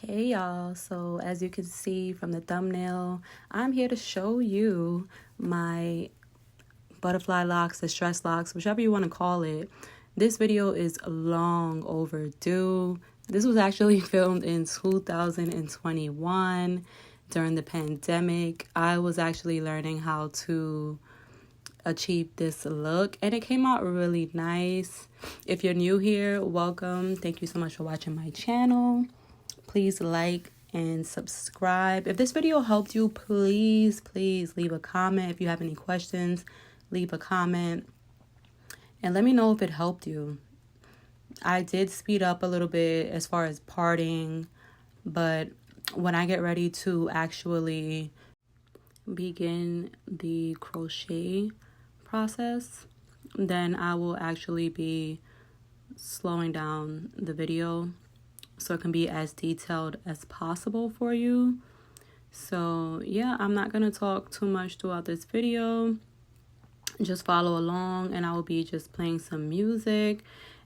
Hey y'all, so as you can see from the thumbnail, I'm here to show you my butterfly locks, distress locks, whichever you want to call it. This video is long overdue. This was actually filmed in 2021 during the pandemic. I was actually learning how to achieve this look and it came out really nice. If you're new here, welcome. Thank you so much for watching my channel. Please like and subscribe. If this video helped you, please leave a comment. If you have any questions, leave a comment and let me know if it helped you. I did speed up a little bit as far as parting, but when I get ready to actually begin the crochet process, then I will actually be slowing down the video so it can be as detailed as possible for you. So yeah, I'm not gonna talk too much throughout this video. Just follow along and I will be just playing some music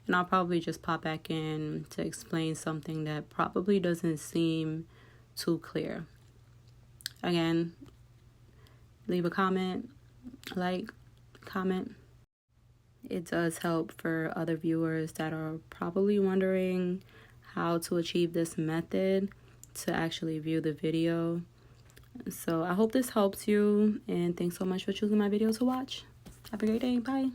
and I'll probably just pop back in to explain something that probably doesn't seem too clear. Again, leave a comment, like, comment. It does help for other viewers that are probably wondering how to achieve this method to actually view the video. So I hope this helps you and thanks so much for choosing my video to watch. Have a great day. Bye.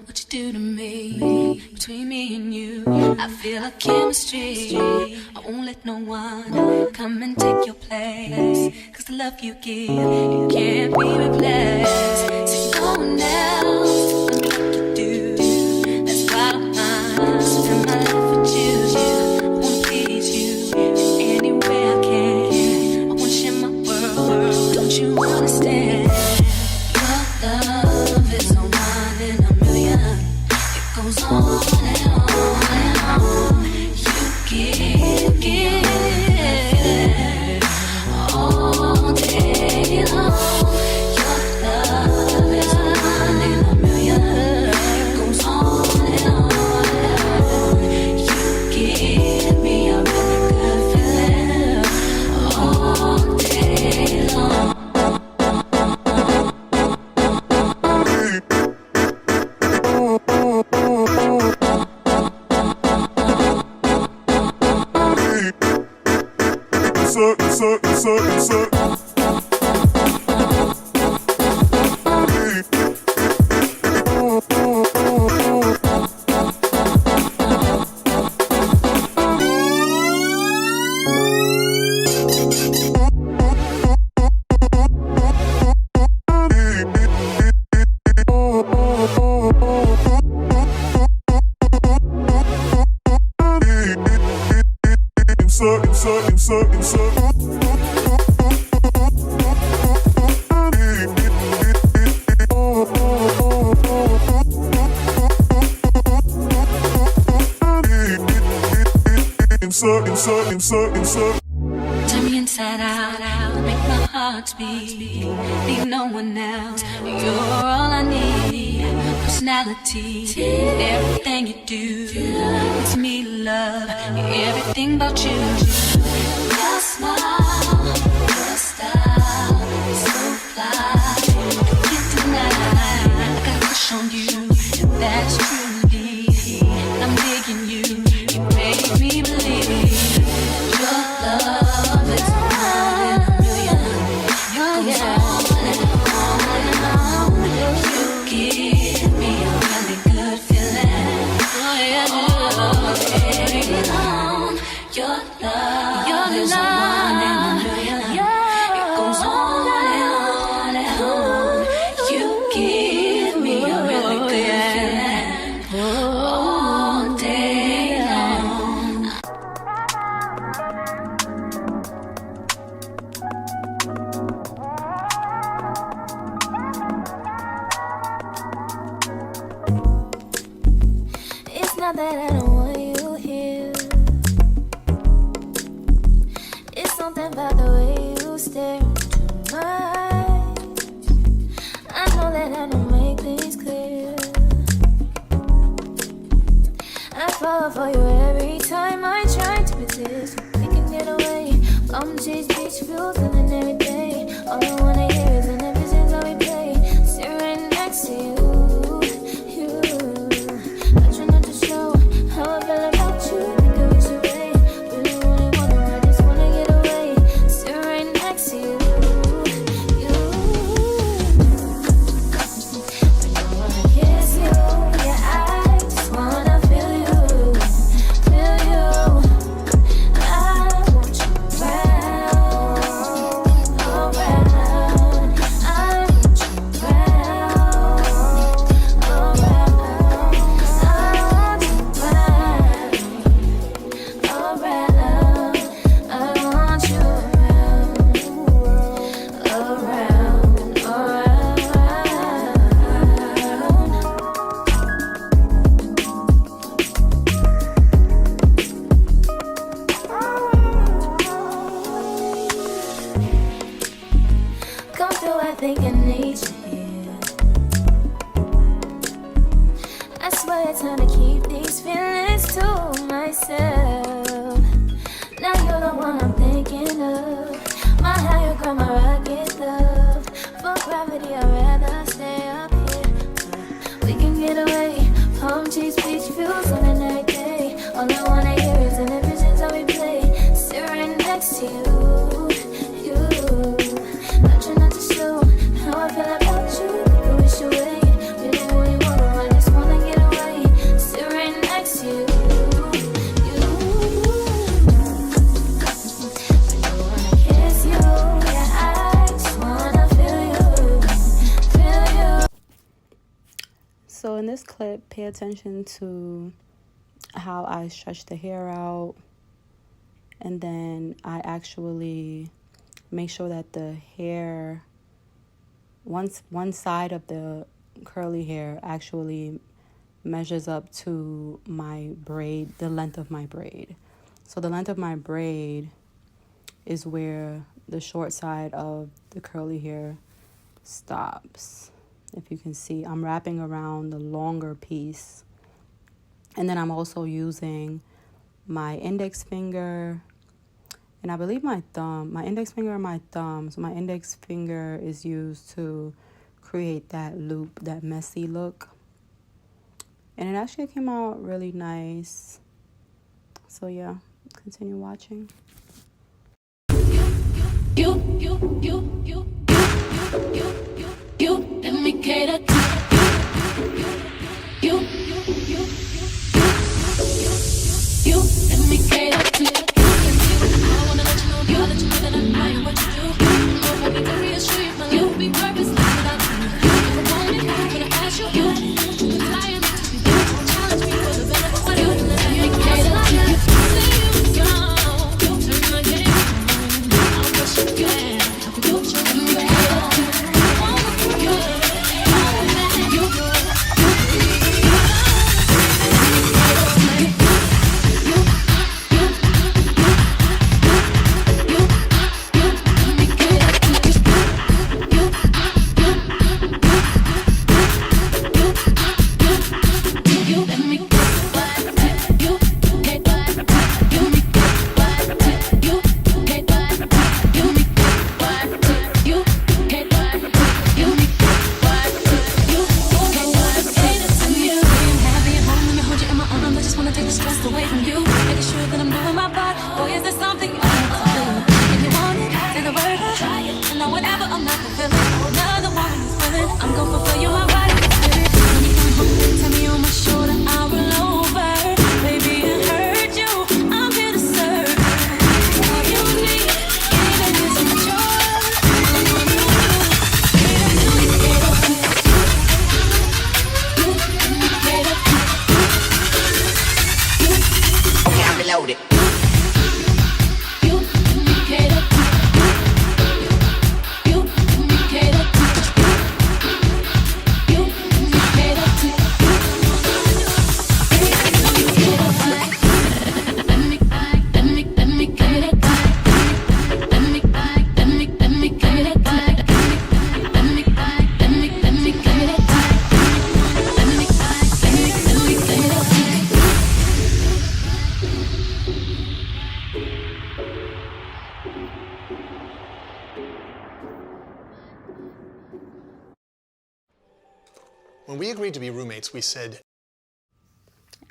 What you do to me, between me and you, I feel like chemistry. I won't let no one come and take your place, 'cause the love you give, it can't be replaced. So no one else can do like you do. That's why I'm mine. Spend my life with you. I wanna please you any way I can. I wanna share my world. Don't you understand? Your love is a one in a million. It goes on and on and on. You give all day long. Your love is a one in a million. It goes on and on and on. You give me a really good feeling all day long. Turn me inside out, make my heart beat. Need no one else, you're all I need. Personality, everything you do makes me love everything about you. Your smile, your style, so fly. Can't deny, I got a crush on you, and that's truly. I'm digging you, you make me believe. Your love is one in a million. It goes on and on and on. You give me a really good feeling. Oh yeah, all day long. Your love is one in a million. It goes on and on and on. You give me a really good feeling all day long. It's not that I don't want you here. It's something about the way you stare into my eyes. I know that I don't make things clear. I fall for you every time I try to resist. We can get away palm trees, beach views, and then every day. All I wanna hear is an visions I replay. Sit right next to you. I try not to show how I feel about you. Think I wish away. Really wanna, I just wanna get away. Sit right next to you. I don't wanna kiss you. Yeah, I just wanna feel you. Feel you. I want you around, around. I want you around, around. I want you around, around. I want you around, come through, I think I need you here. I swear it's time to keep these feelings to myself. Now you're the one I'm thinking of. My higher ground, my rocket love. For gravity, I'd rather stay up here. We can get away. Palm trees, beach views on an every day. All I wanna hear is an visions I replay. Sit right next to you. I try not to show how I feel about you. Think I wish away. Really wanna, I just wanna get away. Sit right next to you. I don't wanna kiss you. Yeah, I just wanna feel you. So in this clip, pay attention to how I stretch the hair out, and then I actually make sure that the hair, one side of the curly hair actually measures up to my braid, the length of my braid. So the length of my braid is where the short side of the curly hair stops. If you can see, I'm wrapping around the longer piece. And then I'm also using my index finger and I believe my thumb, my index finger and my thumb. So my index finger is used to create that loop, that messy look. And it actually came out really nice. So yeah, continue watching. You, let me cater to you, let me cater to you. I wanna let you know, girl, that you know that I am what you do. I need to reassure you, my life will be purposeless without you. If I want it, I'm gonna ask you. You desire me to be there, challenge me for the better. What do you let me cater to you? See you strong, turn my game on. I'll push you again. You let me cater to you. When we agreed to be roommates, we said,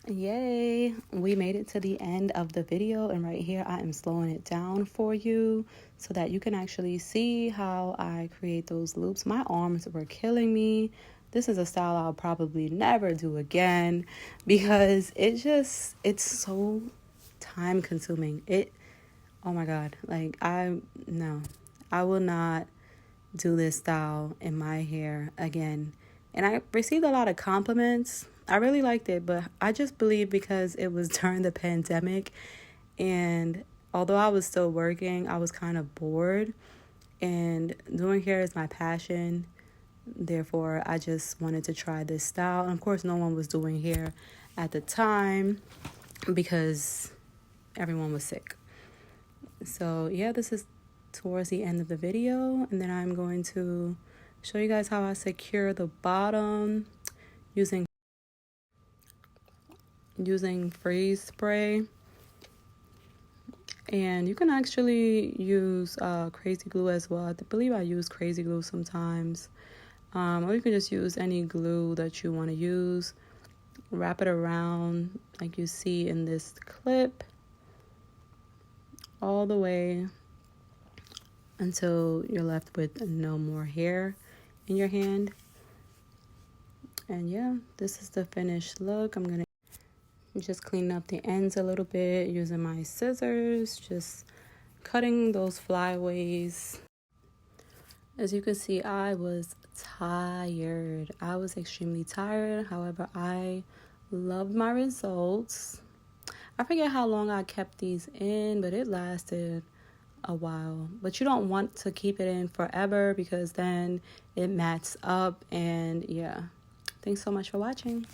yay, we made it to the end of the video, and right here I am slowing it down for you so that you can actually see how I create those loops. My arms were killing me. This is a style I'll probably never do again because it's so time consuming. Oh my god, like I will not do this style in my hair again. And I received a lot of compliments. I really liked it, but I just believe because it was during the pandemic, and although I was still working, I was kind of bored, and doing hair is my passion. Therefore, I just wanted to try this style. And of course, no one was doing hair at the time because everyone was sick. So yeah, this is towards the end of the video, and then I'm going to show you guys how I secure the bottom using freeze spray. And you can actually use crazy glue as well. I believe I use crazy glue sometimes, or you can just use any glue that you want to use. Wrap it around like you see in this clip all the way until you're left with no more hair in your hand. And yeah, this is the finished look. I'm gonna just clean up the ends a little bit using my scissors, just cutting those flyaways. As you can see, I was tired. I was extremely tired. However, I loved my results. I forget how long I kept these in, but it lasted a while. But you don't want to keep it in forever because then it mats up. And yeah, thanks so much for watching.